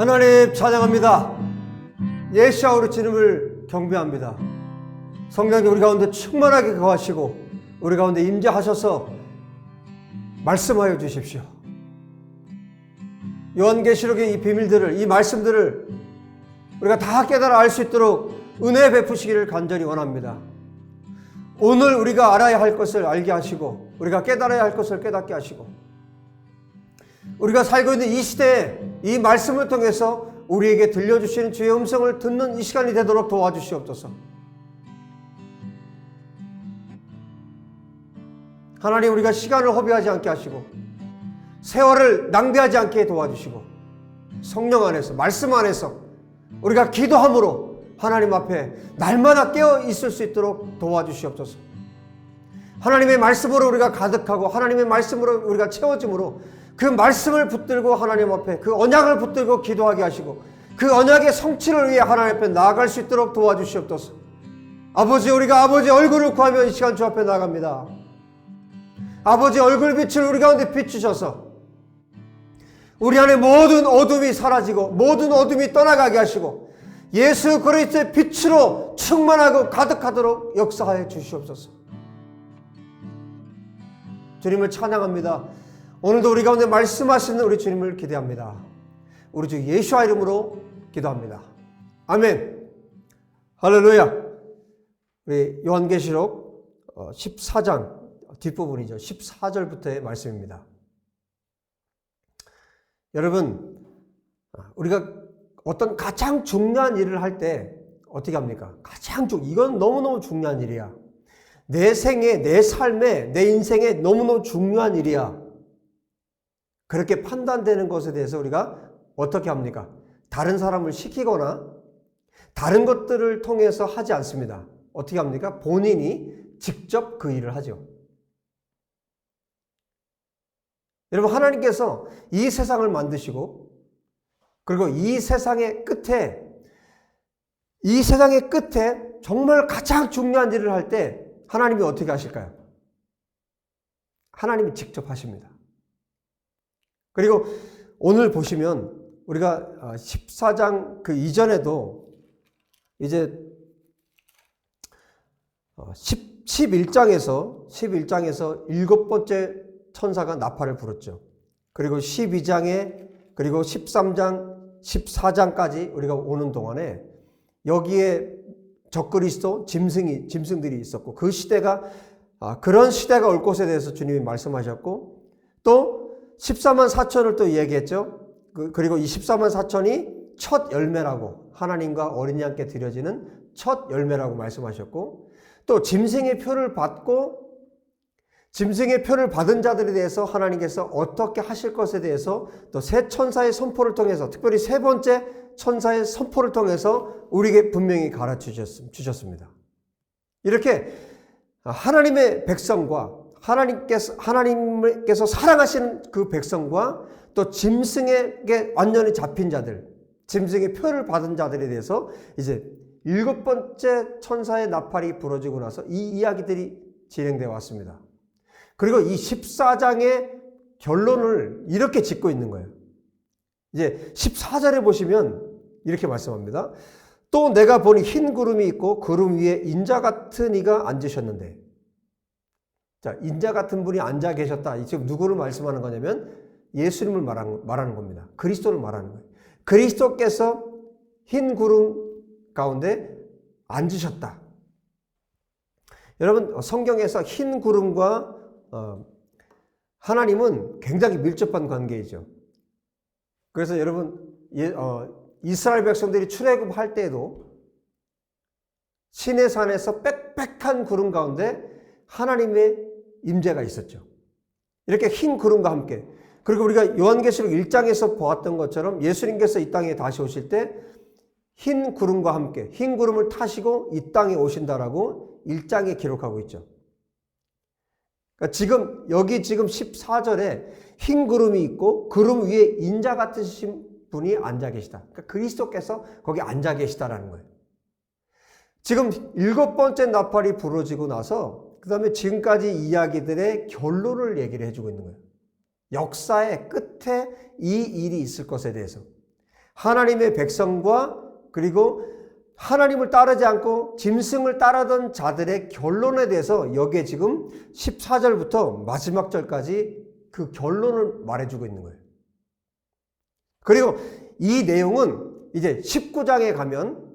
하나님 찬양합니다. 예시아우르 주님을 경배합니다. 성령님 우리 가운데 충만하게 거하시고 우리 가운데 임재하셔서 말씀하여 주십시오. 요한계시록의 이 비밀들을, 이 말씀들을 우리가 다 깨달아 알 수 있도록 은혜 베푸시기를 간절히 원합니다. 오늘 우리가 알아야 할 것을 알게 하시고 우리가 깨달아야 할 것을 깨닫게 하시고 우리가 살고 있는 이 시대에 이 말씀을 통해서 우리에게 들려주시는 주의 음성을 듣는 이 시간이 되도록 도와주시옵소서. 하나님, 우리가 시간을 허비하지 않게 하시고 세월을 낭비하지 않게 도와주시고 성령 안에서, 말씀 안에서 우리가 기도함으로 하나님 앞에 날마다 깨어 있을 수 있도록 도와주시옵소서. 하나님의 말씀으로 우리가 가득하고 하나님의 말씀으로 우리가 채워짐으로 그 말씀을 붙들고 하나님 앞에 그 언약을 붙들고 기도하게 하시고 그 언약의 성취를 위해 하나님 앞에 나아갈 수 있도록 도와주시옵소서. 아버지, 우리가 아버지 얼굴을 구하며 이 시간 주 앞에 나갑니다. 아버지 얼굴 빛을 우리 가운데 비추셔서 우리 안에 모든 어둠이 사라지고 모든 어둠이 떠나가게 하시고 예수 그리스도의 빛으로 충만하고 가득하도록 역사하여 주시옵소서. 주님을 찬양합니다. 오늘도 우리 가운데 말씀하시는 우리 주님을 기대합니다. 우리 주 예수와 이름으로 기도합니다. 아멘. 할렐루야. 우리 요한계시록 14장 뒷부분이죠. 14절부터의 말씀입니다. 여러분, 우리가 어떤 가장 중요한 일을 할 때 어떻게 합니까? 이건 너무너무 중요한 일이야. 내 생에, 내 삶에, 내 인생에 너무너무 중요한 일이야. 그렇게 판단되는 것에 대해서 우리가 어떻게 합니까? 다른 사람을 시키거나 다른 것들을 통해서 하지 않습니다. 어떻게 합니까? 본인이 직접 그 일을 하죠. 여러분, 하나님께서 이 세상을 만드시고 그리고 이 세상의 끝에 정말 가장 중요한 일을 할 때 하나님이 어떻게 하실까요? 하나님이 직접 하십니다. 그리고 오늘 보시면 우리가 14장 그 이전에도 이제 11장에서 7번째 천사가 나팔을 불었죠. 그리고 12장에 그리고 13장 14장까지 우리가 오는 동안에 여기에 적그리스도 짐승들이 있었고 그 시대가 그런 시대가 올 것에 대해서 주님이 말씀하셨고 또 14만 4천을 또 얘기했죠. 그리고 이 14만 4천이 첫 열매라고 하나님과 어린이 함께 드려지는 첫 열매라고 말씀하셨고 또 짐승의 표를 받은 자들에 대해서 하나님께서 어떻게 하실 것에 대해서 또 세 천사의 선포를 통해서 특별히 세 번째 천사의 선포를 통해서 우리에게 분명히 가르쳐주셨습니다. 이렇게 하나님의 백성과 하나님께서 사랑하시는 그 백성과 또 짐승에게 완전히 잡힌 자들, 짐승의 표를 받은 자들에 대해서 이제 7번째 천사의 나팔이 부러지고 나서 이 이야기들이 진행되어 왔습니다. 그리고 이 14장의 결론을 이렇게 짓고 있는 거예요. 이제 14절에 보시면 이렇게 말씀합니다. 또 내가 보니 흰 구름이 있고 구름 위에 인자 같은 이가 앉으셨는데, 자, 인자 같은 분이 앉아 계셨다. 지금 누구를 말씀하는 거냐면 예수님을 말하는 겁니다. 그리스도를 말하는 거예요. 그리스도께서 흰 구름 가운데 앉으셨다. 여러분, 성경에서 흰 구름과 하나님은 굉장히 밀접한 관계이죠. 그래서 여러분, 이스라엘 백성들이 출애굽할 때에도 시내산에서 빽빽한 구름 가운데 하나님의 임재가 있었죠. 이렇게 흰 구름과 함께. 그리고 우리가 요한계시록 1장에서 보았던 것처럼 예수님께서 이 땅에 다시 오실 때 흰 구름과 함께 흰 구름을 타시고 이 땅에 오신다라고 1장에 기록하고 있죠. 그러니까 지금 14절에 흰 구름이 있고 구름 위에 인자 같으신 분이 앉아 계시다. 그러니까 그리스도께서 거기 앉아 계시다라는 거예요. 지금 7번째 나팔이 부러지고 나서 그 다음에 지금까지 이야기들의 결론을 얘기를 해주고 있는 거예요. 역사의 끝에 이 일이 있을 것에 대해서 하나님의 백성과 그리고 하나님을 따르지 않고 짐승을 따르던 자들의 결론에 대해서 여기에 지금 14절부터 마지막 절까지 그 결론을 말해주고 있는 거예요. 그리고 이 내용은 이제 19장에 가면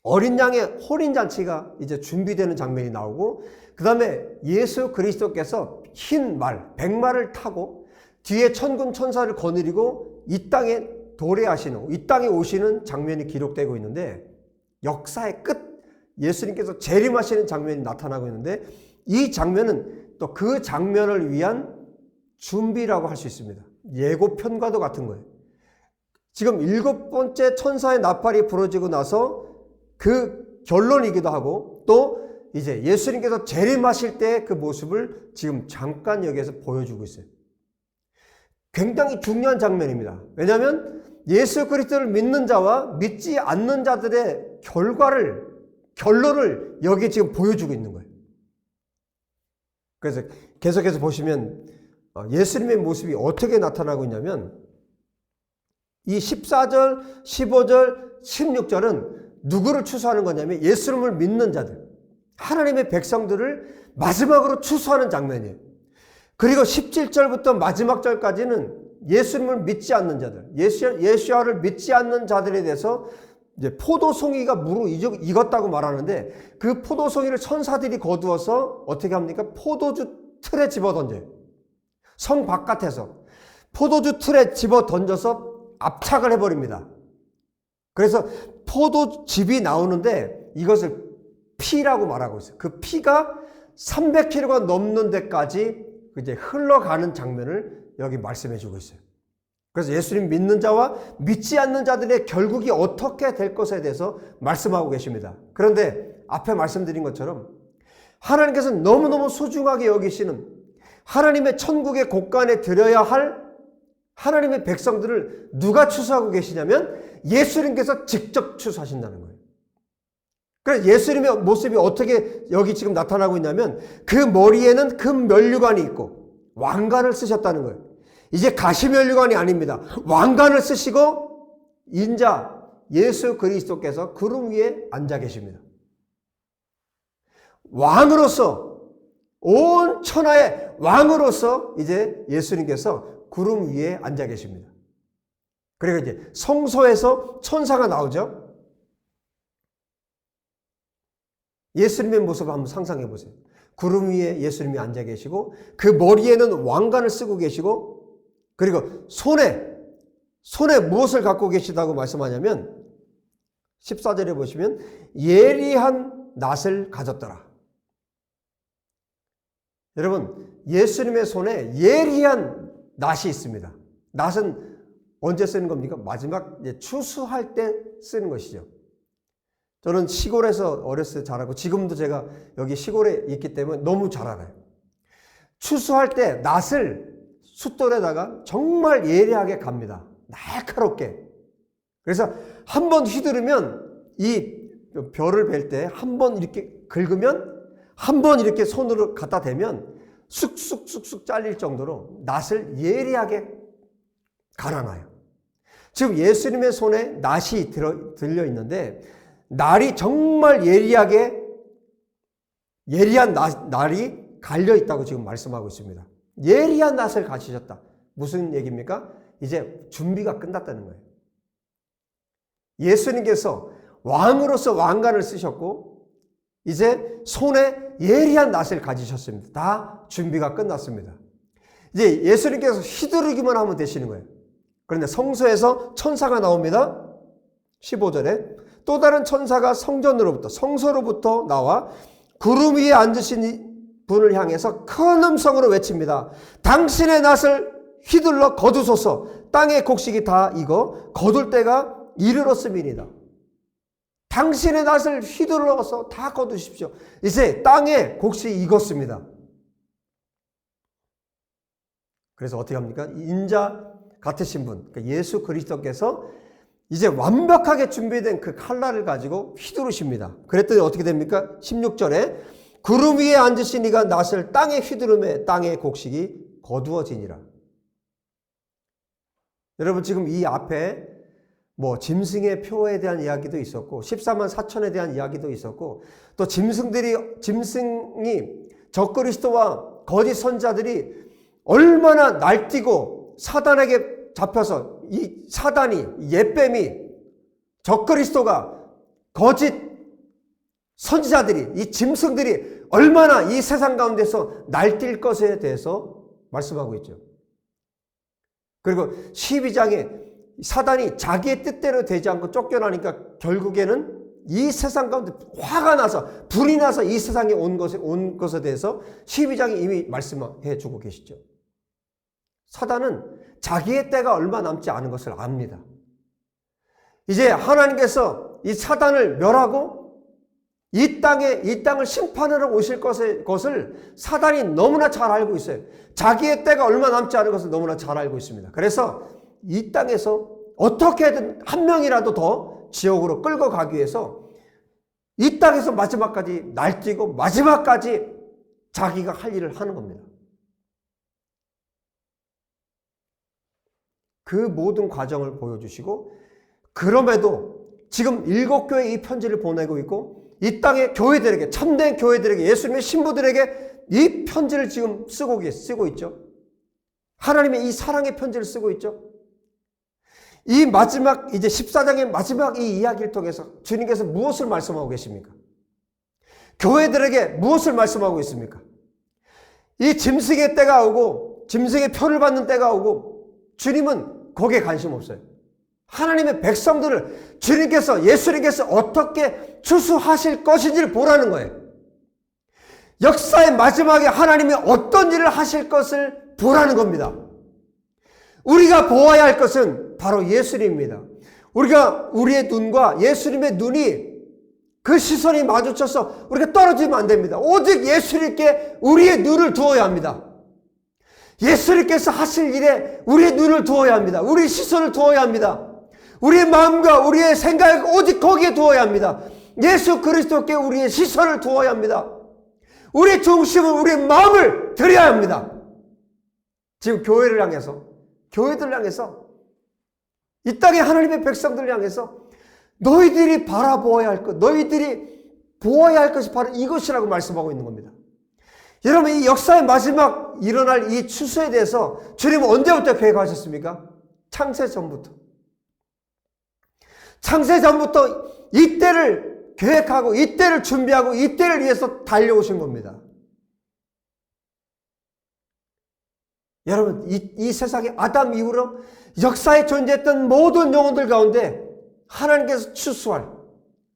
어린 양의 혼인잔치가 이제 준비되는 장면이 나오고, 그 다음에 예수 그리스도께서 흰 말, 백마를 타고 뒤에 천군 천사를 거느리고 이 땅에 도래하시는, 이 땅에 오시는 장면이 기록되고 있는데, 역사의 끝, 예수님께서 재림하시는 장면이 나타나고 있는데, 이 장면은 또 그 장면을 위한 준비라고 할 수 있습니다. 예고편과도 같은 거예요. 지금 7번째 천사의 나팔이 부러지고 나서 그 결론이기도 하고, 또 이제 예수님께서 재림하실 때 그 모습을 지금 잠깐 여기에서 보여주고 있어요. 굉장히 중요한 장면입니다. 왜냐하면 예수 그리스도를 믿는 자와 믿지 않는 자들의 결론을 여기 지금 보여주고 있는 거예요. 그래서 계속해서 보시면 예수님의 모습이 어떻게 나타나고 있냐면, 이 14절, 15절, 16절은 누구를 추수하는 거냐면 예수님을 믿는 자들, 하나님의 백성들을 마지막으로 추수하는 장면이에요. 그리고 17절부터 마지막 절까지는 예수님을 믿지 않는 자들, 예수야를 믿지 않는 자들에 대해서 이제 포도송이가 무르 익었다고 말하는데, 그 포도송이를 천사들이 거두어서 어떻게 합니까? 포도주 틀에 집어 던져요. 성 바깥에서 포도주 틀에 집어 던져서 압착을 해버립니다. 그래서 포도즙이 나오는데 이것을 피라고 말하고 있어요. 그 피가 300kg가 넘는 데까지 이제 흘러가는 장면을 여기 말씀해 주고 있어요. 그래서 예수님 믿는 자와 믿지 않는 자들의 결국이 어떻게 될 것에 대해서 말씀하고 계십니다. 그런데 앞에 말씀드린 것처럼 하나님께서 너무너무 소중하게 여기시는 하나님의 천국의 곳간에 들여야 할 하나님의 백성들을 누가 추수하고 계시냐면 예수님께서 직접 추수하신다는 거예요. 그래서 예수님의 모습이 어떻게 여기 지금 나타나고 있냐면, 그 머리에는 금 면류관이 있고 왕관을 쓰셨다는 거예요. 이제 가시면류관이 아닙니다. 왕관을 쓰시고 인자 예수 그리스도께서 구름 위에 앉아 계십니다. 왕으로서, 온 천하의 왕으로서 이제 예수님께서 구름 위에 앉아 계십니다. 그리고 이제 성소에서 천사가 나오죠. 예수님의 모습을 한번 상상해 보세요. 구름 위에 예수님이 앉아 계시고, 그 머리에는 왕관을 쓰고 계시고, 그리고 손에 무엇을 갖고 계시다고 말씀하냐면 14절에 보시면 예리한 낫을 가졌더라. 여러분, 예수님의 손에 예리한 낫이 있습니다. 낫은 언제 쓰는 겁니까? 마지막 추수할 때 쓰는 것이죠. 저는 시골에서 어렸을 때 자라고, 지금도 제가 여기 시골에 있기 때문에 너무 잘 알아요. 추수할 때 낫을 숫돌에다가 정말 예리하게 갑니다. 날카롭게. 그래서 한번 휘두르면, 이 벼를 벨 때 한번 이렇게 긁으면, 한번 이렇게 손으로 갖다 대면 쑥쑥쑥쑥 잘릴 정도로 낫을 예리하게 갈아놔요. 지금 예수님의 손에 낫이 들려 있는데, 낫이 정말 예리한 낫이 갈려 있다고 지금 말씀하고 있습니다. 예리한 낫을 가지셨다. 무슨 얘기입니까? 이제 준비가 끝났다는 거예요. 예수님께서 왕으로서 왕관을 쓰셨고, 이제 손에 예리한 낫을 가지셨습니다. 다 준비가 끝났습니다. 이제 예수님께서 휘두르기만 하면 되시는 거예요. 그런데 성소에서 천사가 나옵니다. 15절에 또 다른 천사가 성소로부터 나와 구름 위에 앉으신 분을 향해서 큰 음성으로 외칩니다. 당신의 낫을 휘둘러 거두소서. 땅의 곡식이 다 익어 거둘 때가 이르렀음이니이다. 당신의 낫을 휘둘러서 다 거두십시오. 이제 땅의 곡식이 익었습니다. 그래서 어떻게 합니까? 인자 같으신 분, 그러니까 예수 그리스도께서 이제 완벽하게 준비된 그 칼날을 가지고 휘두르십니다. 그랬더니 어떻게 됩니까? 16절에 구름 위에 앉으신 이가 낫을 땅에 휘두르매 땅의 곡식이 거두어지니라. 여러분, 지금 이 앞에 뭐 짐승의 표에 대한 이야기도 있었고 14만 4천에 대한 이야기도 있었고 또 짐승이 적그리스도와 거짓 선자들이 얼마나 날뛰고 사단에게 잡혀서 이 사단이 옛뱀이 적그리스도가 거짓 선지자들이 이 짐승들이 얼마나 이 세상 가운데서 날뛸 것에 대해서 말씀하고 있죠. 그리고 12장에 사단이 자기의 뜻대로 되지 않고 쫓겨나니까 결국에는 이 세상 가운데 화가 나서 불이 나서 이 세상에 온 것에 대해서 12장이 이미 말씀해 주고 계시죠. 사단은 자기의 때가 얼마 남지 않은 것을 압니다. 이제 하나님께서 이 사단을 멸하고 이 땅을 심판하러 오실 것을 사단이 너무나 잘 알고 있어요. 자기의 때가 얼마 남지 않은 것을 너무나 잘 알고 있습니다. 그래서 이 땅에서 어떻게든 한 명이라도 더 지옥으로 끌고 가기 위해서 이 땅에서 마지막까지 날뛰고 마지막까지 자기가 할 일을 하는 겁니다. 그 모든 과정을 보여주시고 그럼에도 지금 7교회 이 편지를 보내고 있고 이 땅의 교회들에게 참된 교회들에게 예수님의 신부들에게 이 편지를 지금 쓰고 있죠. 하나님의 이 사랑의 편지를 쓰고 있죠. 이 마지막 이제 14장의 마지막 이 이야기를 통해서 주님께서 무엇을 말씀하고 계십니까? 교회들에게 무엇을 말씀하고 있습니까? 이 짐승의 때가 오고 짐승의 표를 받는 때가 오고 주님은 거기에 관심 없어요. 하나님의 백성들을 예수님께서 어떻게 추수하실 것인지를 보라는 거예요. 역사의 마지막에 하나님이 어떤 일을 하실 것을 보라는 겁니다. 우리가 보아야 할 것은 바로 예수님입니다. 우리의 눈과 예수님의 눈이 그 시선이 마주쳐서 우리가 떨어지면 안 됩니다. 오직 예수님께 우리의 눈을 두어야 합니다. 예수님께서 하실 일에 우리의 눈을 두어야 합니다. 우리의 시선을 두어야 합니다. 우리의 마음과 우리의 생각을 오직 거기에 두어야 합니다. 예수 그리스도께 우리의 시선을 두어야 합니다. 우리의 중심을 우리의 마음을 드려야 합니다. 지금 교회들을 향해서 이 땅의 하나님의 백성들을 향해서 너희들이 바라보아야 할 것, 너희들이 보아야 할 것이 바로 이것이라고 말씀하고 있는 겁니다. 여러분, 이 역사의 마지막 일어날 이 추수에 대해서 주님은 언제부터 계획하셨습니까? 창세 전부터 이 때를 계획하고 이 때를 준비하고 이 때를 위해서 달려오신 겁니다. 여러분, 이 세상에 아담 이후로 역사에 존재했던 모든 영혼들 가운데 하나님께서 추수할,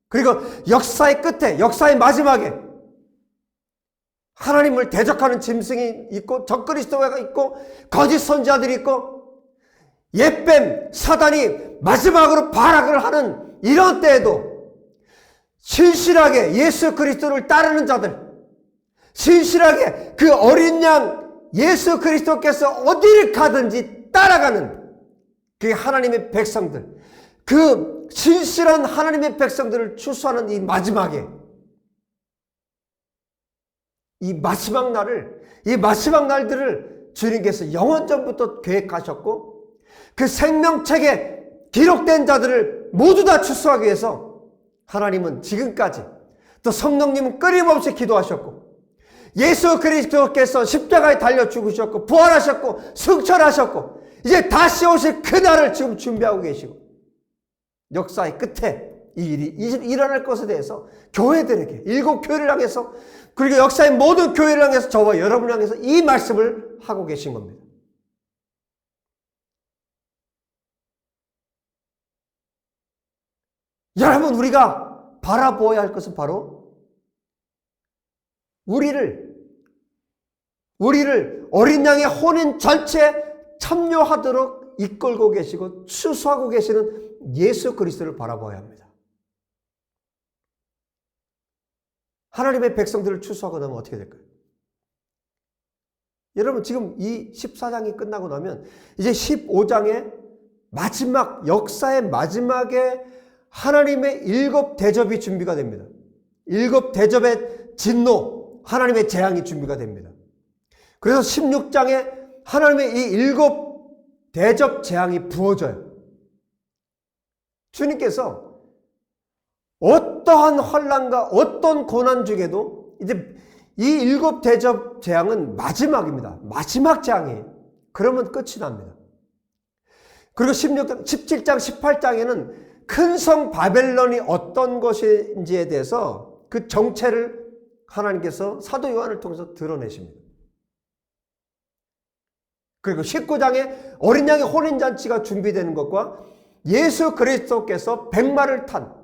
그리고 역사의 끝에, 역사의 마지막에 하나님을 대적하는 짐승이 있고 적그리스도가 있고 거짓 선지자들이 있고 옛뱀 사단이 마지막으로 발악을 하는 이런 때에도 신실하게 예수 그리스도를 따르는 자들, 신실하게 그 어린 양 예수 그리스도께서 어디를 가든지 따라가는 그 하나님의 백성들, 그 신실한 하나님의 백성들을 추수하는 이 마지막에, 이 마지막 날들을 주님께서 영원전부터 계획하셨고 그 생명책에 기록된 자들을 모두 다 추수하기 위해서 하나님은 지금까지, 또 성령님은 끊임없이 기도하셨고 예수 그리스도께서 십자가에 달려 죽으셨고 부활하셨고 승천하셨고 이제 다시 오실 그날을 지금 준비하고 계시고 역사의 끝에 이 일이 일어날 것에 대해서 교회들에게, 7교회를 향해서, 그리고 역사의 모든 교회를 향해서, 저와 여러분을 향해서 이 말씀을 하고 계신 겁니다. 여러분, 우리가 바라보아야 할 것은 바로 우리를 어린 양의 혼인 전체에 참여하도록 이끌고 계시고 추수하고 계시는 예수 그리스도를 바라봐야 합니다. 하나님의 백성들을 추수하고 나면 어떻게 될까요? 여러분, 지금 이 14장이 끝나고 나면 이제 15장의 마지막, 역사의 마지막에 하나님의 7 대접이 준비가 됩니다. 7 대접의 진노, 하나님의 재앙이 준비가 됩니다. 그래서 16장에 하나님의 이 7 대접 재앙이 부어져요. 주님께서 어떠한 환난과 어떤 고난 중에도 이제 이 일곱 대접 재앙은 마지막입니다. 마지막 재앙이에요. 그러면 끝이 납니다. 그리고 17장, 18장에는 큰 성 바벨론이 어떤 것인지에 대해서 그 정체를 하나님께서 사도 요한을 통해서 드러내십니다. 그리고 19장에 어린 양의 혼인잔치가 준비되는 것과 예수 그리스도께서 백마를 탄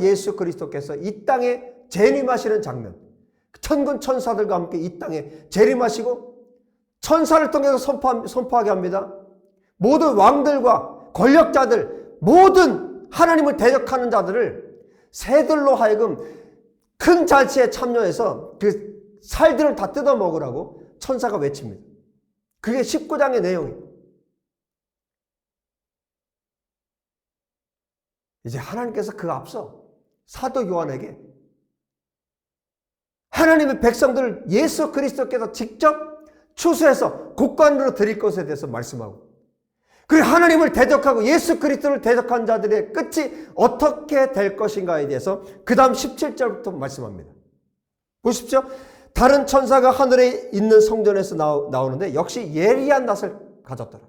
예수 그리스도께서 이 땅에 재림하시는 장면, 천군 천사들과 함께 이 땅에 재림하시고 천사를 통해서 선포하게 합니다. 모든 왕들과 권력자들, 모든 하나님을 대적하는 자들을 새들로 하여금 큰 잔치에 참여해서 그 살들을 다 뜯어 먹으라고 천사가 외칩니다. 그게 19장의 내용이에요. 이제 하나님께서 그 앞서 사도 요한에게 하나님의 백성들을 예수 그리스도께서 직접 추수해서 곡관으로 드릴 것에 대해서 말씀하고, 그리고 하나님을 대적하고 예수 그리스도를 대적한 자들의 끝이 어떻게 될 것인가에 대해서 그 다음 17절부터 말씀합니다. 보십시오. 다른 천사가 하늘에 있는 성전에서 나오는데 역시 예리한 낫을 가졌더라.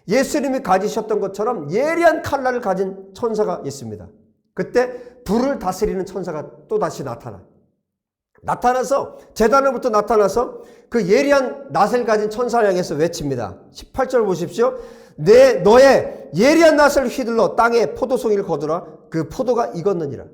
예수님이 가지셨던 것처럼 예리한 칼날을 가진 천사가 있습니다. 그때 불을 다스리는 천사가 또다시 나타나서 제단으로부터 나타나서 그 예리한 낫을 가진 천사를 향해서 외칩니다. 18절 보십시오. 너의 예리한 낫을 휘둘러 땅에 포도송이를 거두라. 그 포도가 익었느니라.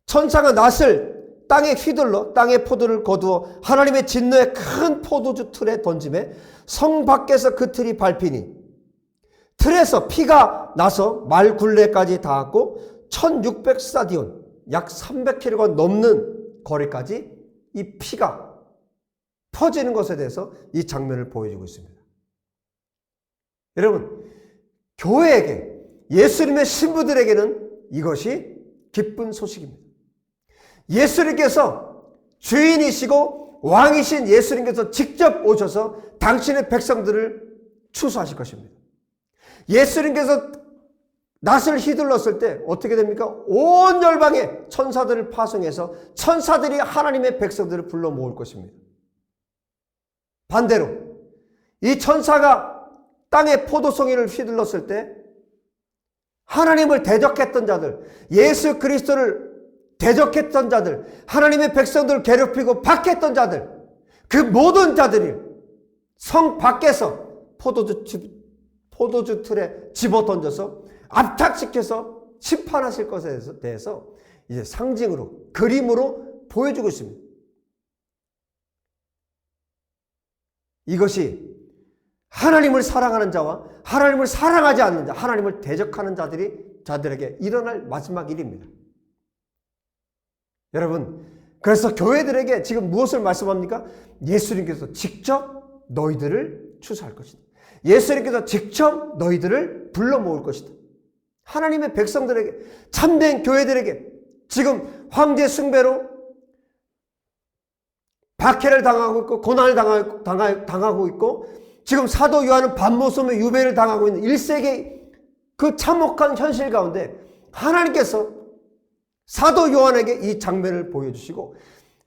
천사가 낫을 땅에 휘둘러 땅에 포도를 거두어 하나님의 진노의 큰 포도주 틀에 던짐에 성 밖에서 그 틀이 밟히니 틀에서 피가 나서 말 굴레까지 닿았고 1600사디온 약 300km가 넘는 거리까지 이 피가 퍼지는 것에 대해서 이 장면을 보여주고 있습니다. 여러분, 교회에게, 예수님의 신부들에게는 이것이 기쁜 소식입니다. 예수님께서 주인이시고 왕이신 예수님께서 직접 오셔서 당신의 백성들을 추수하실 것입니다. 예수님께서 낫을 휘둘렀을 때 어떻게 됩니까? 온 열방에 천사들을 파송해서 천사들이 하나님의 백성들을 불러 모을 것입니다. 반대로 이 천사가 땅에 포도송이를 휘둘렀을 때 하나님을 대적했던 자들, 예수 그리스도를 대적했던 자들, 하나님의 백성들을 괴롭히고 박했던 자들, 그 모든 자들이 성 밖에서 포도주 틀에 집어 던져서 압탁시켜서 심판하실 것에 대해서 이제 상징으로, 그림으로 보여주고 있습니다. 이것이 하나님을 사랑하는 자와 하나님을 사랑하지 않는 자, 하나님을 대적하는 자들에게 일어날 마지막 일입니다. 여러분, 그래서 교회들에게 지금 무엇을 말씀합니까? 예수님께서 직접 너희들을 추수할 것이다. 예수님께서 직접 너희들을 불러 모을 것이다. 하나님의 백성들에게, 참된 교회들에게 지금 황제 숭배로 박해를 당하고 있고 고난을 당하고 있고 지금 사도 요한은 반모섬의 유배를 당하고 있는 1세기 그 참혹한 현실 가운데 하나님께서 사도 요한에게 이 장면을 보여주시고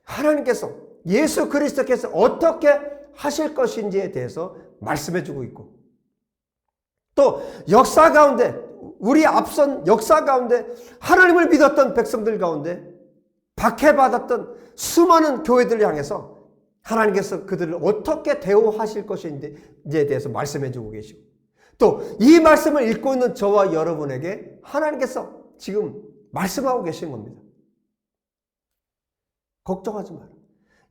하나님께서 예수 그리스도께서 어떻게 하실 것인지에 대해서 말씀해주고 있고 또 역사 가운데 우리 앞선 역사 가운데 하나님을 믿었던 백성들 가운데 박해받았던 수많은 교회들을 향해서 하나님께서 그들을 어떻게 대우하실 것인지에 대해서 말씀해주고 계시고 또 이 말씀을 읽고 있는 저와 여러분에게 하나님께서 지금 말씀하고 계신 겁니다. 걱정하지 마라.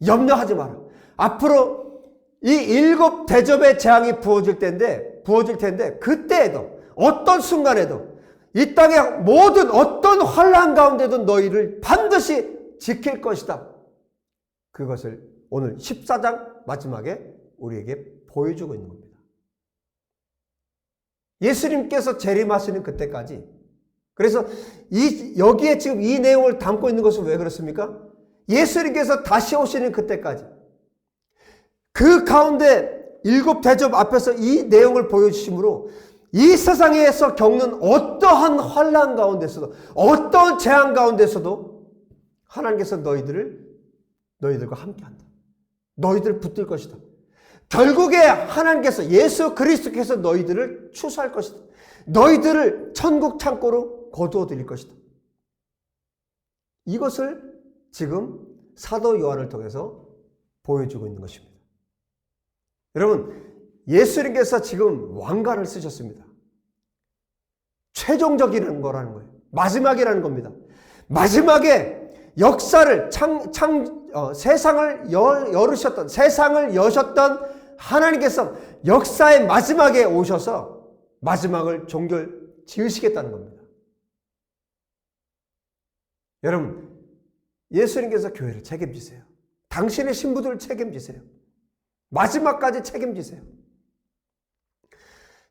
염려하지 마라. 앞으로 이 7 대접의 재앙이 부어질 텐데 그때에도 어떤 순간에도 이 땅의 모든 어떤 환난 가운데도 너희를 반드시 지킬 것이다. 그것을 오늘 14장 마지막에 우리에게 보여주고 있는 겁니다. 예수님께서 재림하시는 그때까지 그래서 여기에 지금 이 내용을 담고 있는 것은 왜 그렇습니까? 예수님께서 다시 오시는 그때까지 그 가운데 7 대접 앞에서 이 내용을 보여주심으로 이 세상에서 겪는 어떠한 환난 가운데서도, 어떠한 재앙 가운데서도 하나님께서 너희들과 함께한다. 너희들을 붙들 것이다. 결국에 하나님께서, 예수 그리스도께서 너희들을 추수할 것이다. 너희들을 천국 창고로 거두어 드릴 것이다. 이것을 지금 사도 요한을 통해서 보여주고 있는 것입니다. 여러분, 예수님께서 지금 왕관을 쓰셨습니다. 최종적이라는 거라는 거예요. 마지막이라는 겁니다. 마지막에 역사를 세상을 열으셨던, 세상을 여셨던 하나님께서 역사의 마지막에 오셔서 마지막을 종결 지으시겠다는 겁니다. 여러분, 예수님께서 교회를 책임지세요. 당신의 신부들을 책임지세요. 마지막까지 책임지세요.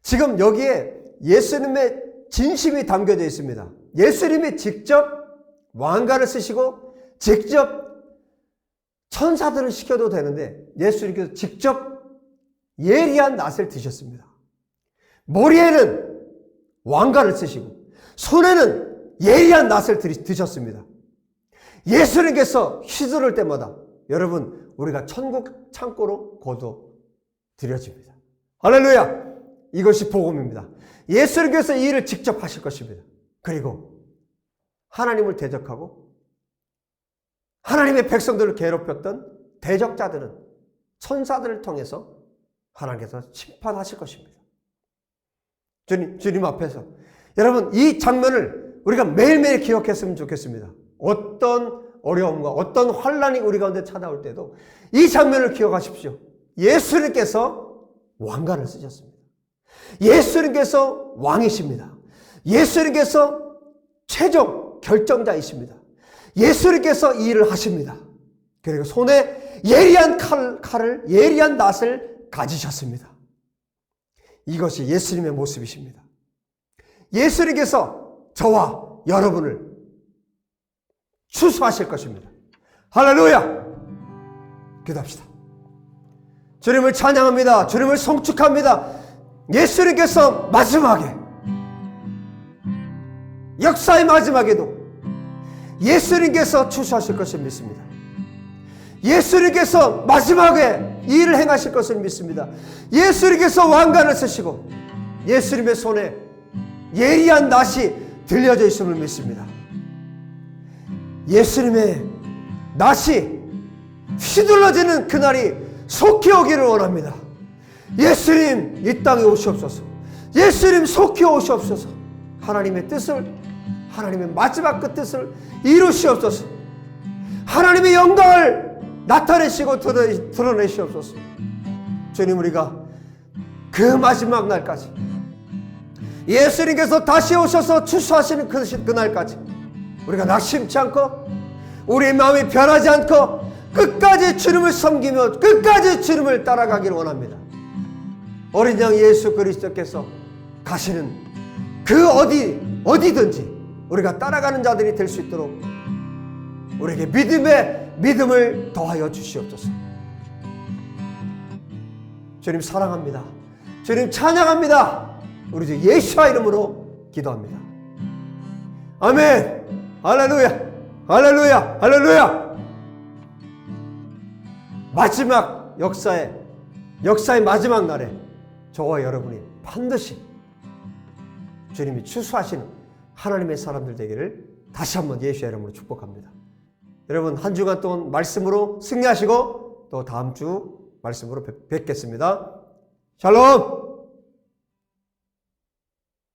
지금 여기에 예수님의 진심이 담겨져 있습니다. 예수님이 직접 왕관을 쓰시고 직접 천사들을 시켜도 되는데 예수님께서 직접 예리한 낫을 드셨습니다. 머리에는 왕관을 쓰시고 손에는 예리한 낫을 드셨습니다. 예수님께서 휘두를 때마다 여러분, 우리가 천국 창고로 거둬 들여집니다. 할렐루야! 이것이 복음입니다. 예수님께서 이 일을 직접 하실 것입니다. 그리고 하나님을 대적하고 하나님의 백성들을 괴롭혔던 대적자들은 천사들을 통해서 하나님께서 심판하실 것입니다. 주님 앞에서 여러분, 이 장면을 우리가 매일매일 기억했으면 좋겠습니다. 어떤 어려움과 어떤 환난이 우리 가운데 찾아올 때도 이 장면을 기억하십시오. 예수님께서 왕관을 쓰셨습니다. 예수님께서 왕이십니다. 예수님께서 최종 결정자이십니다. 예수님께서 이 일을 하십니다. 그리고 손에 예리한 칼을, 예리한 낫을 가지셨습니다. 이것이 예수님의 모습이십니다. 예수님께서 저와 여러분을 추수하실 것입니다. 할렐루야! 기도합시다. 주님을 찬양합니다. 주님을 송축합니다. 예수님께서 마지막에, 역사의 마지막에도 예수님께서 추수하실 것을 믿습니다. 예수님께서 마지막에 이 일을 행하실 것을 믿습니다. 예수님께서 왕관을 쓰시고 예수님의 손에 예리한 낫이 들려져 있음을 믿습니다. 예수님의 낫이 휘둘러지는 그날이 속히 오기를 원합니다. 예수님, 이 땅에 오시옵소서. 예수님, 속히 오시옵소서. 하나님의 뜻을, 하나님의 마지막 그 뜻을 이루시옵소서. 하나님의 영광을 나타내시고 드러내시옵소서. 주님, 우리가 그 마지막 날까지, 예수님께서 다시 오셔서 추수하시는 그날까지 우리가 낙심치 않고 우리의 마음이 변하지 않고 끝까지 주님을 섬기며 끝까지 주님을 따라가기를 원합니다. 어린 양 예수 그리스도께서 가시는 그 어디든지 우리가 따라가는 자들이 될 수 있도록 우리에게 믿음을 더하여 주시옵소서. 주님 사랑합니다. 주님 찬양합니다. 우리 주 예수와 이름으로 기도합니다. 아멘. 할렐루야. 할렐루야. 할렐루야. 마지막 역사의 마지막 날에 저와 여러분이 반드시 주님이 추수하시는 하나님의 사람들 되기를 다시 한번 예수의 이름으로 축복합니다. 여러분, 한 주간 동안 말씀으로 승리하시고 또 다음 주 말씀으로 뵙겠습니다. 샬롬.